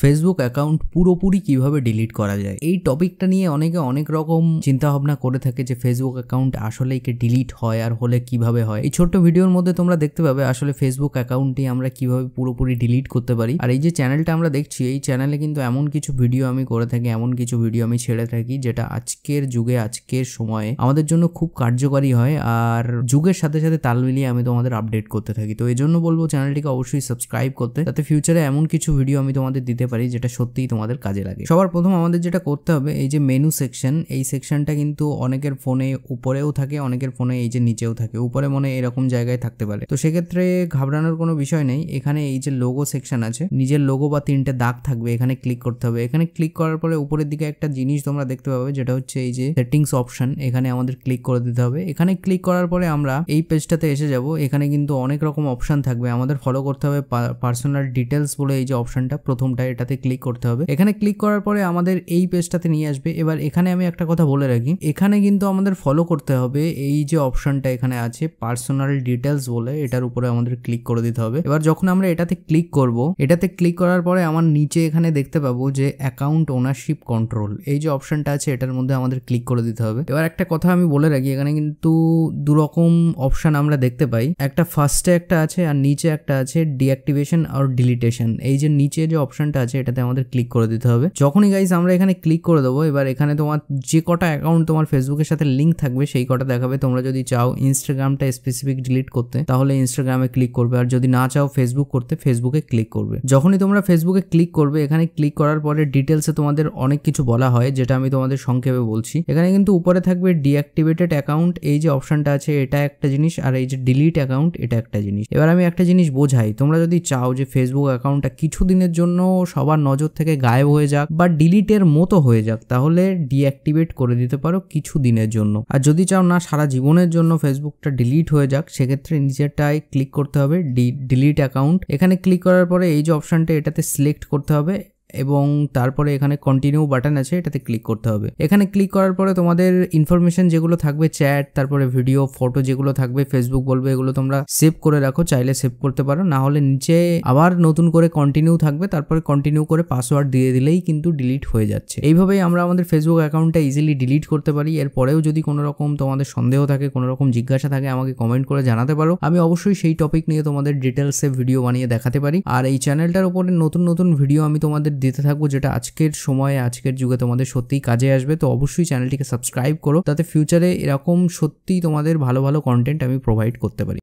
Facebook account পুরোপুরি কিভাবে delete করা যায়, এই টপিকটা নিয়ে অনেকে অনেক রকম চিন্তা ভাবনা করে থাকে যে ফেসবুক অ্যাকাউন্ট আসলেই কি ডিলিট হয় আর হলে কিভাবে হয়। এই ছোট্ট ভিডিওর মধ্যে তোমরা দেখতে পাবে আসলে ফেসবুক অ্যাকাউন্টটি আমরা কিভাবে পুরোপুরি ডিলিট করতে পারি। আর এই যে চ্যানেলটা আমরা দেখছি, এই চ্যানেলে কিন্তু এমন কিছু ভিডিও আমি করে থাকি, এমন কিছু ভিডিও আমি ছেড়ে থাকি যেটা আজকের যুগে আজকের সময়ে আমাদের জন্য খুব কার্যকারী হয় আর যুগের সাথে সাথে তাল মিলিয়ে আমি তোমাদের আপডেট করতে থাকি। তো এই জন্য বলবো চ্যানেলটিকে অবশ্যই সাবস্ক্রাইব করতে, যাতে ফিউচারে এমন কিছু ভিডিও আমি তোমাদের দিতে পারি যেটা সত্যিই তোমাদের কাজে লাগে। সবার প্রথম আমাদের যেটা করতে হবে, এই যে মেনু সেকশন, এই সেকশনটা কিন্তু অনেকের ফোনে উপরেও থাকে, অনেকের ফোনে এই যে নিচেও থাকে। উপরে মনে এরকম জায়গায় থাকতে পারে, তো সেক্ষেত্রে ঘাবড়ানোর কোনো বিষয় নেই। এখানে এই যে লোগো সেকশন আছে, নিজের লোগো বা তিনটে দাগ থাকবে, এখানে ক্লিক করতে হবে। এখানে ক্লিক করার পরে উপরের দিকে একটা জিনিস তোমরা দেখতে পাবে যেটা হচ্ছে এই যে সেটিংস অপশন, এখানে আমাদের ক্লিক করে দিতে হবে। এখানে ক্লিক করার পরে আমরা এই পেজটাতে এসে যাব। এখানে কিন্তু অনেক রকম অপশন থাকবে, আমাদের ফলো করতে হবে পার্সোনাল ডিটেলস বলে এই যে অপশনটা প্রথমটা, এটাতে ক্লিক করতে হবে। এখানে ক্লিক করার পরে আমাদের এই পেজটাতে নিয়ে আসবে। এবার এখানে আমি একটা কথা বলে রাখি, এখানে কিন্তু আমাদের ফলো করতে হবে এই যে অপশনটা এখানে আছে পার্সোনাল ডিটেলস বলে, এটার উপরে আমাদের ক্লিক করে দিতে হবে। এবার যখন আমরা এটাতে ক্লিক করব, এটাতে ক্লিক করার পরে আমার নিচে এখানে দেখতে পাবো যে অ্যাকাউন্ট ওনারশিপ কন্ট্রোল, এই যে অপশনটা আছে এটার মধ্যে আমাদের ক্লিক করে দিতে হবে। এবার একটা কথা আমি বলে রাখি, এখানে কিন্তু দুরকম অপশন আমরা দেখতে পাই, একটা ফার্স্টে একটা আছে আর নিচে একটা আছে ডিঅ্যাক্টিভেশন আর ডিলিটেশন। এই যে নিচে যে অপশনটা আছে এটাতে আমাদের ক্লিক করে দিতে হবে। যখনই গাইস আমরা এখানে ক্লিক করে দেবো, এবার এখানে তোমার যে কটা অ্যাকাউন্ট তোমার ফেসবুকের সাথে লিঙ্ক থাকবে সেই কটা দেখাবে। তোমরা যদি চাও ইনস্টাগ্রামটা স্পেসিফিক ডিলিট করতে তাহলে ইনস্টাগ্রামে ক্লিক করবে, আর যদি না চাও ফেসবুক করতে ফেসবুকে ক্লিক করবে। যখনই তোমরা ফেসবুকে ক্লিক করবে, এখানে ক্লিক করার পরে ডিটেলসে তোমাদের অনেক কিছু বলা হয়, যেটা আমি তোমাদের সংক্ষেপে বলছি। এখানে কিন্তু উপরে থাকবে ডিঅ্যাক্টিভেটেড অ্যাকাউন্ট, এই যে অপশনটা আছে এটা একটা জিনিস, আর এই যে ডিলিট অ্যাকাউন্ট এটা একটা জিনিস। এবার আমি একটা জিনিস বোঝাই, তোমরা যদি চাও যে ফেসবুক অ্যাকাউন্টটা কিছু দিনের জন্য সবার নজর থেকে গায়েব হয়ে যাক বা ডিলিটের মতো হয়ে যাক, তাহলে ডিঅ্যাক্টিভেট করে দিতে পারো কিছু দিনের জন্য। আর যদি চাও না সারা জীবনের জন্য ফেসবুকটা ডিলিট হয়ে যাক, সেক্ষেত্রে নিচেরটায় ক্লিক করতে হবে ডিলিট অ্যাকাউন্ট। এখানে ক্লিক করার পরে এই যে অপশনটা এটাতে সিলেক্ট করতে হবে এবং তারপরে এখানে কন্টিনিউ বাটন আছে এটাতে ক্লিক করতে হবে। এখানে ক্লিক করার পরে তোমাদের ইনফরমেশন যেগুলো থাকবে, চ্যাট, তারপরে ভিডিও, ফটো যেগুলো থাকবে, ফেসবুক বলবে এগুলো তোমরা সেভ করে রাখো, চাইলে সেভ করতে পারো, না হলে নিচে আবার নতুন করে কন্টিনিউ থাকবে, তারপরে কন্টিনিউ করে পাসওয়ার্ড দিয়ে দিলেই কিন্তু ডিলিট হয়ে যাচ্ছে। এইভাবেই আমরা আমাদের ফেসবুক অ্যাকাউন্টটা ইজিলি ডিলিট করতে পারি। এরপরেও যদি কোনো রকম তোমাদের সন্দেহ থাকে, কোনো রকম জিজ্ঞাসা থাকে, আমাকে কমেন্ট করে জানাতে পারো, আমি অবশ্যই সেই টপিক নিয়ে তোমাদের ডিটেলসে ভিডিও বানিয়ে দেখাতে পারি। আর এই চ্যানেলটার উপরে নতুন নতুন ভিডিও আমি তোমাদের দিতে থাকবো, যেটা আজকের সময়ে আজকের যুগে তোমাদের সত্যিই কাজে আসবে। তো অবশ্যই চ্যানেলটিকে সাবস্ক্রাইব করো, যাতে ফিউচারে এরকম সত্যিই তোমাদের ভালো ভালো কন্টেন্ট আমি প্রোভাইড করতে পারি।